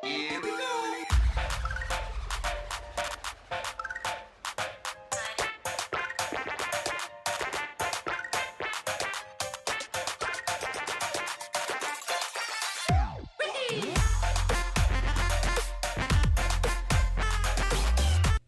Here we go.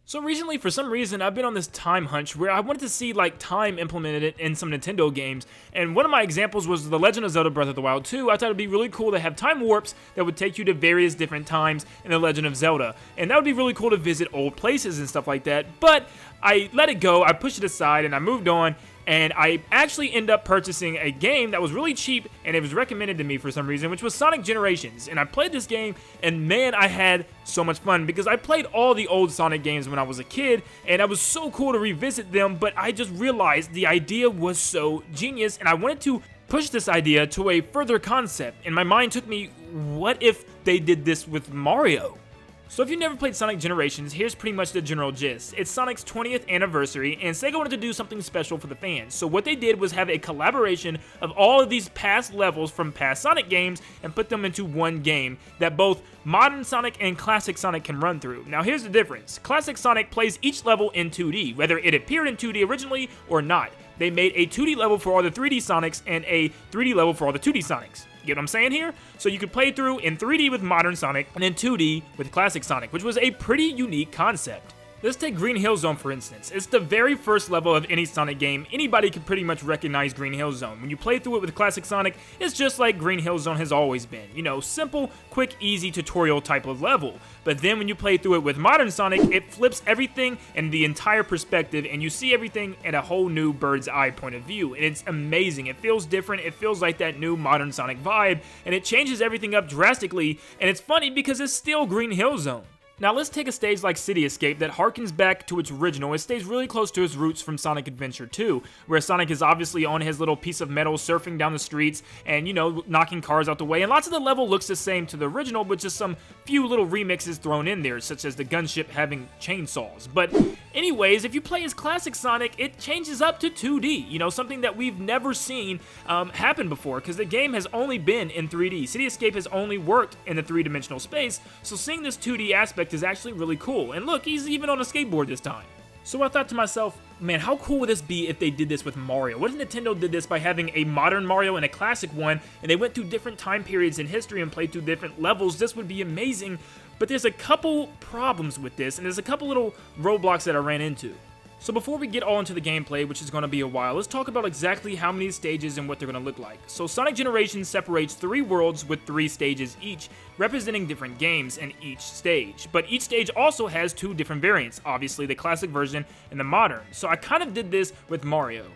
So recently, for some reason, I've been on this time hunch where I wanted to see like time implemented in some Nintendo games, and one of my examples was The Legend of Zelda Breath of the Wild 2. I thought it'd be really cool to have time warps that would take you to various different times in The Legend of Zelda, and that would be really cool to visit old places and stuff like that, but I let it go, I pushed it aside, and I moved on, and I actually ended up purchasing a game that was really cheap, and it was recommended to me for some reason, which was Sonic Generations. And I played this game, and man, I had so much fun, because I played all the old Sonic games when I was a kid, and it was so cool to revisit them, but I just realized the idea was so genius, and I wanted to push this idea to a further concept, and my mind took me, what if they did this with Mario? So if you've never played Sonic Generations, here's pretty much the general gist. It's Sonic's 20th anniversary, and Sega wanted to do something special for the fans. So what they did was have a collaboration of all of these past levels from past Sonic games and put them into one game that both modern Sonic and classic Sonic can run through. Now here's the difference. Classic Sonic plays each level in 2D, whether it appeared in 2D originally or not. They made a 2D level for all the 3D Sonics and a 3D level for all the 2D Sonics. You get what I'm saying here? So you could play through in 3D with modern Sonic and in 2D with classic Sonic, which was a pretty unique concept. Let's take Green Hill Zone for instance. It's the very first level of any Sonic game. Anybody can pretty much recognize Green Hill Zone. When you play through it with classic Sonic, it's just like Green Hill Zone has always been. You know, simple, quick, easy tutorial type of level. But then when you play through it with modern Sonic, it flips everything and the entire perspective, and you see everything at a whole new bird's eye point of view. And it's amazing. It feels different. It feels like that new modern Sonic vibe, and it changes everything up drastically. And it's funny because it's still Green Hill Zone. Now let's take a stage like City Escape that harkens back to its original. It stays really close to its roots from Sonic Adventure 2, where Sonic is obviously on his little piece of metal surfing down the streets and, you know, knocking cars out the way. And lots of the level looks the same to the original, but just some few little remixes thrown in there, such as the gunship having chainsaws. But anyways, if you play as classic Sonic, it changes up to 2D, you know, something that we've never seen happen before, because the game has only been in 3D. City Escape has only worked in the three-dimensional space, so seeing this 2D aspect is actually really cool. And look, he's even on a skateboard this time. So I thought to myself, man, how cool would this be if they did this with Mario? What if Nintendo did this by having a modern Mario and a classic one, and they went through different time periods in history and played through different levels? This would be amazing, but there's a couple problems with this, and there's a couple little roadblocks that I ran into. So before we get all into the gameplay, which is going to be a while, let's talk about exactly how many stages and what they're going to look like. So Sonic Generations separates 3 worlds with 3 stages each, representing different games in each stage. But each stage also has 2 different variants, obviously the classic version and the modern. So I kind of did this with Mario.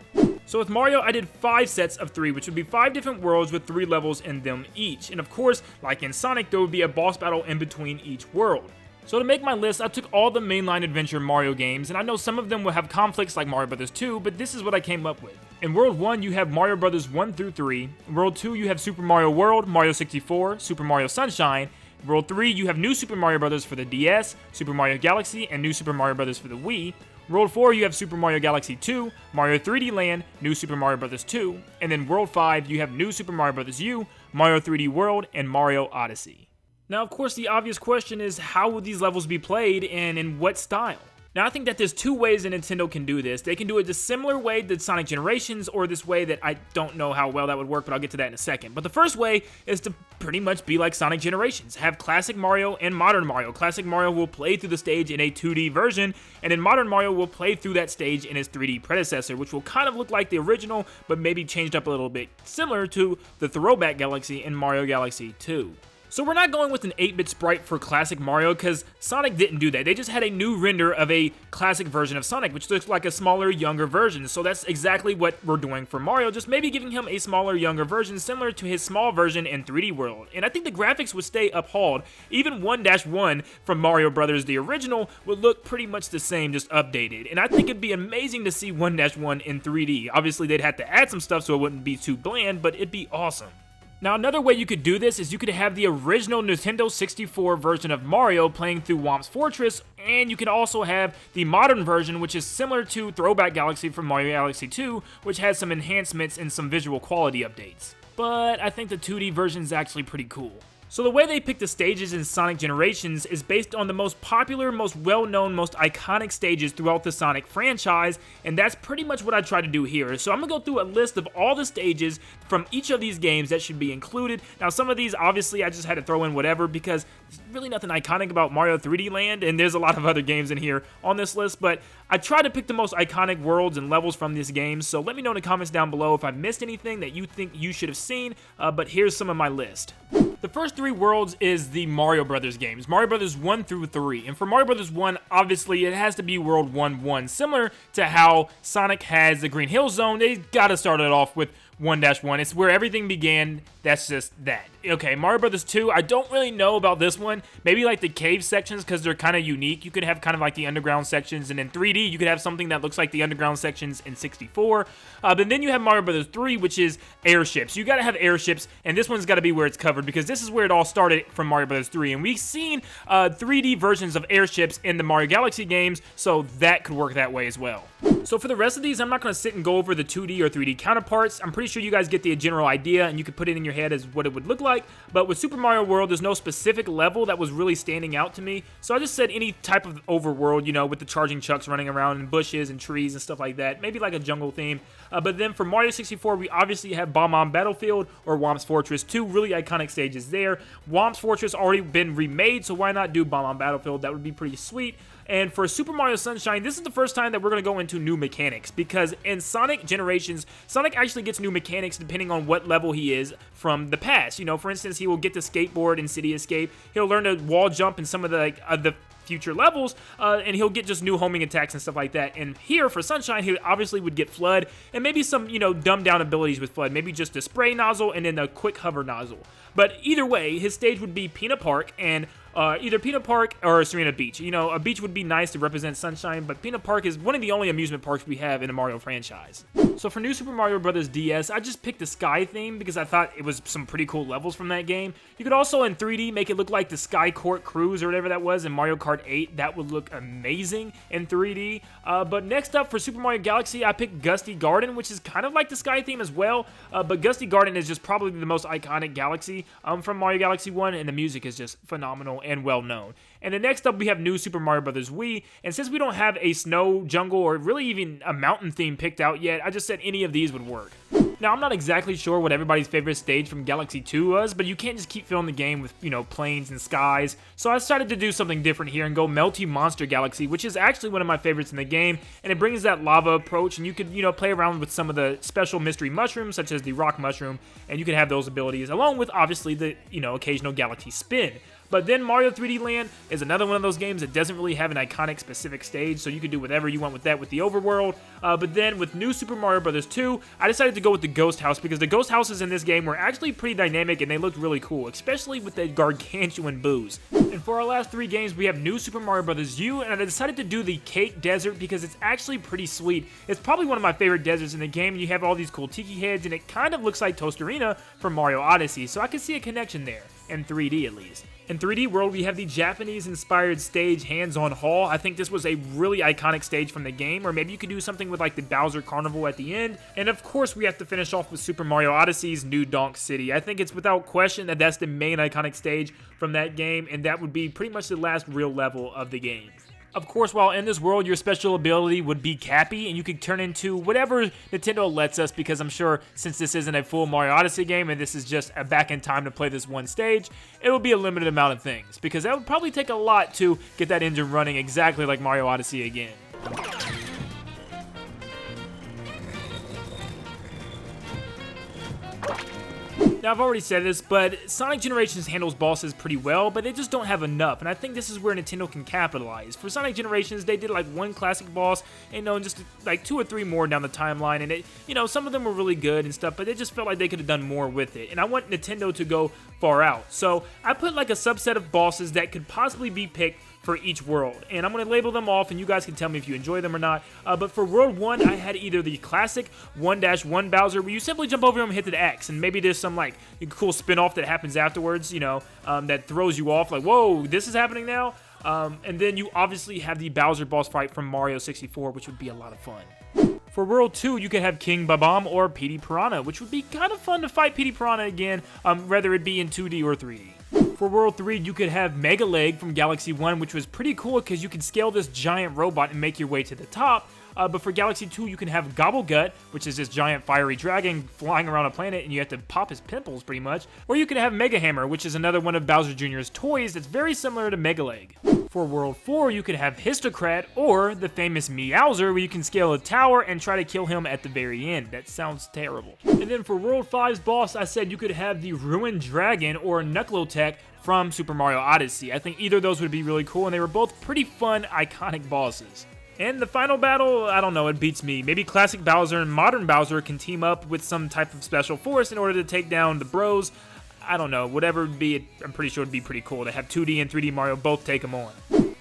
So with Mario, I did 5 sets of 3, which would be 5 different worlds with 3 levels in them each. And of course, like in Sonic, there would be a boss battle in between each world. So to make my list, I took all the mainline adventure Mario games, and I know some of them will have conflicts like Mario Bros. 2, but this is what I came up with. In World 1, you have Mario Bros. 1 through 3. In World 2, you have Super Mario World, Mario 64, Super Mario Sunshine. In World 3, you have New Super Mario Bros. For the DS, Super Mario Galaxy, and New Super Mario Bros. For the Wii. World 4, you have Super Mario Galaxy 2, Mario 3D Land, New Super Mario Bros. 2. And then World 5, you have New Super Mario Bros. U, Mario 3D World, and Mario Odyssey. Now, of course, the obvious question is, how will these levels be played and in what style? Now, I think that there's 2 ways that Nintendo can do this. They can do it the similar way that Sonic Generations, or this way that I don't know how well that would work, but I'll get to that in a second. But the first way is to pretty much be like Sonic Generations. Have classic Mario and modern Mario. Classic Mario will play through the stage in a 2D version, and then modern Mario will play through that stage in its 3D predecessor, which will kind of look like the original, but maybe changed up a little bit, similar to the Throwback Galaxy in Mario Galaxy 2. So we're not going with an 8-bit sprite for classic Mario, because Sonic didn't do that. They just had a new render of a classic version of Sonic, which looks like a smaller, younger version. So that's exactly what we're doing for Mario, just maybe giving him a smaller, younger version similar to his small version in 3D World. And I think the graphics would stay uphauled. Even 1-1 from Mario Brothers, the original, would look pretty much the same, just updated. And I think it'd be amazing to see 1-1 in 3D. Obviously, they'd have to add some stuff so it wouldn't be too bland, but it'd be awesome. Now, another way you could do this is you could have the original Nintendo 64 version of Mario playing through Whomp's Fortress, and you can also have the modern version, which is similar to Throwback Galaxy from Mario Galaxy 2, which has some enhancements and some visual quality updates. But I think the 2D version is actually pretty cool. So the way they pick the stages in Sonic Generations is based on the most popular, most well-known, most iconic stages throughout the Sonic franchise, and that's pretty much what I try to do here. So I'm going to go through a list of all the stages from each of these games that should be included. Now some of these, obviously, I just had to throw in whatever because there's really nothing iconic about Mario 3D Land, and there's a lot of other games in here on this list, but I try to pick the most iconic worlds and levels from this game, so let me know in the comments down below if I missed anything that you think you should have seen, but here's some of my list. The first 3 worlds is the Mario Brothers games, Mario Brothers 1 through 3. And for Mario Brothers 1, obviously, it has to be World 1-1. Similar to how Sonic has the Green Hill Zone, they gotta start it off with 1-1. It's where everything began. That's just that. Okay, Mario Brothers 2, I don't really know about this one. Maybe like the cave sections because they're kind of unique. You could have kind of like the underground sections, and in 3D, you could have something that looks like the underground sections in 64. But then you have Mario Brothers 3, which is airships. You gotta have airships, and this one's gotta be where it's covered because this is where it all started from Mario Brothers 3. And we've seen 3D versions of airships in the Mario Galaxy games, so that could work that way as well. So for the rest of these, I'm not going to sit and go over the 2D or 3D counterparts. I'm pretty sure you guys get the general idea, and you can put it in your head as what it would look like. But with Super Mario World, there's no specific level that was really standing out to me. So I just said any type of overworld, you know, with the charging chucks running around in bushes and trees and stuff like that. Maybe like a jungle theme. But then for Mario 64, we obviously have Bomb Battlefield or Whomp's Fortress. 2 really iconic stages there. Whomp's Fortress already been remade, so why not do Bomb Battlefield? That would be pretty sweet. And for Super Mario Sunshine, this is the first time that we're going to go into new mechanics, because in Sonic Generations, Sonic actually gets new mechanics depending on what level he is from the past. You know, for instance, he will get to skateboard in City Escape. He'll learn to wall jump in some of the future levels, and he'll get just new homing attacks and stuff like that. And here for Sunshine, he obviously would get Flood and maybe some, you know, dumbed down abilities with Flood, maybe just a spray nozzle and then a quick hover nozzle. But either way, his stage would be Peanut Park, and either Peanut Park or Serena Beach. You know, a beach would be nice to represent Sunshine, but Peanut Park is one of the only amusement parks we have in the Mario franchise. So for New Super Mario Bros. DS, I just picked the Sky theme because I thought it was some pretty cool levels from that game. You could also, in 3D, make it look like the Sky Court Cruise or whatever that was in Mario Kart 8. That would look amazing in 3D. But next up, for Super Mario Galaxy, I picked Gusty Garden, which is kind of like the Sky theme as well. But Gusty Garden is just probably the most iconic galaxy from Mario Galaxy 1, and the music is just phenomenal and well known. And then next up, we have New Super Mario Bros. Wii, and since we don't have a snow, jungle, or really even a mountain theme picked out yet, I just said any of these would work. Now, I'm not exactly sure what everybody's favorite stage from Galaxy 2 was, but you can't just keep filling the game with, you know, plains and skies, so I decided to do something different here and go Melty Monster Galaxy, which is actually one of my favorites in the game, and it brings that lava approach, and you could, you know, play around with some of the special mystery mushrooms, such as the rock mushroom, and you can have those abilities, along with, obviously, the, you know, occasional Galaxy Spin. But then Mario 3D Land is another one of those games that doesn't really have an iconic specific stage, so you can do whatever you want with that with the overworld. But then with New Super Mario Bros. 2, I decided to go with the Ghost House because the Ghost Houses in this game were actually pretty dynamic and they looked really cool, especially with the gargantuan boos. And for our last 3 games, we have New Super Mario Bros. U, and I decided to do the Cake Desert because it's actually pretty sweet. It's probably one of my favorite deserts in the game. You have all these cool tiki heads, and it kind of looks like Tostarena from Mario Odyssey, so I can see a connection there, in 3D at least. In 3D World, we have the Japanese-inspired stage Hands-On Hall. I think this was a really iconic stage from the game, or maybe you could do something with like the Bowser Carnival at the end. And of course, we have to finish off with Super Mario Odyssey's New Donk City. I think it's without question that that's the main iconic stage from that game, and that would be pretty much the last real level of the game. Of course, while in this world, your special ability would be Cappy, and you could turn into whatever Nintendo lets us, because I'm sure since this isn't a full Mario Odyssey game, and this is just a back in time to play this one stage, it will be a limited amount of things, because that would probably take a lot to get that engine running exactly like Mario Odyssey again. Now, I've already said this, but Sonic Generations handles bosses pretty well, but they just don't have enough, and I think this is where Nintendo can capitalize. For Sonic Generations, they did like one classic boss, and you know, just like 2 or 3 more down the timeline, and it, you know, some of them were really good and stuff, but they just felt like they could have done more with it, and I want Nintendo to go far out. So I put like a subset of bosses that could possibly be picked for each world, and I'm going to label them off, and you guys can tell me if you enjoy them or not. But for World 1, I had either the classic 1-1 Bowser, where you simply jump over him and hit the X, and maybe there's some like cool spin-off that happens afterwards, you know, that throws you off, like, whoa, this is happening now? And then you obviously have the Bowser boss fight from Mario 64, which would be a lot of fun. For World 2, you could have King Babam or Petey Piranha, which would be kind of fun to fight Petey Piranha again, whether it be in 2D or 3D. For World 3, you could have Mega Leg from Galaxy 1, which was pretty cool because you could scale this giant robot and make your way to the top. But for Galaxy 2, you can have Gobble Gut, which is this giant fiery dragon flying around a planet, and you have to pop his pimples, pretty much. Or you can have Mega Hammer, which is another one of Bowser Jr.'s toys that's very similar to Mega Leg. For World 4, you could have Histocrat, or the famous Meowser, where you can scale a tower and try to kill him at the very end. That sounds terrible. And then for World 5's boss, I said you could have the Ruined Dragon, or Knuckletech, from Super Mario Odyssey. I think either of those would be really cool, and they were both pretty fun, iconic bosses. And the final battle, I don't know, it beats me. Maybe Classic Bowser and Modern Bowser can team up with some type of special force in order to take down the bros. I don't know, whatever it would be, I'm pretty sure it'd be pretty cool to have 2D and 3D Mario both take them on.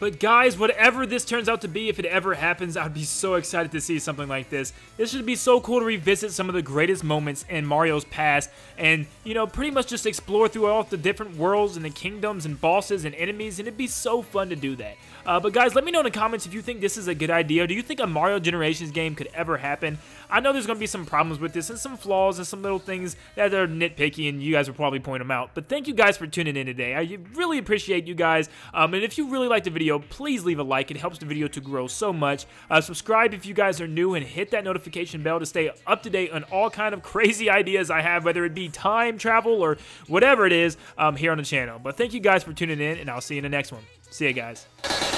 But guys, whatever this turns out to be, if it ever happens, I'd be so excited to see something like this. This should be so cool to revisit some of the greatest moments in Mario's past and, you know, pretty much just explore through all the different worlds and the kingdoms and bosses and enemies, and it'd be so fun to do that. But guys, let me know in the comments if you think this is a good idea. Do you think a Mario Generations game could ever happen? I know there's going to be some problems with this and some flaws and some little things that are nitpicky, and you guys will probably point them out. But thank you guys for tuning in today. I really appreciate you guys. And if you really liked the video, please leave a like. It helps the video to grow so much. Subscribe if you guys are new, and hit that notification bell to stay up to date on all kind of crazy ideas I have, whether it be time travel or whatever it is, here on the channel. But thank you guys for tuning in, and I'll see you in the next one. See ya, guys.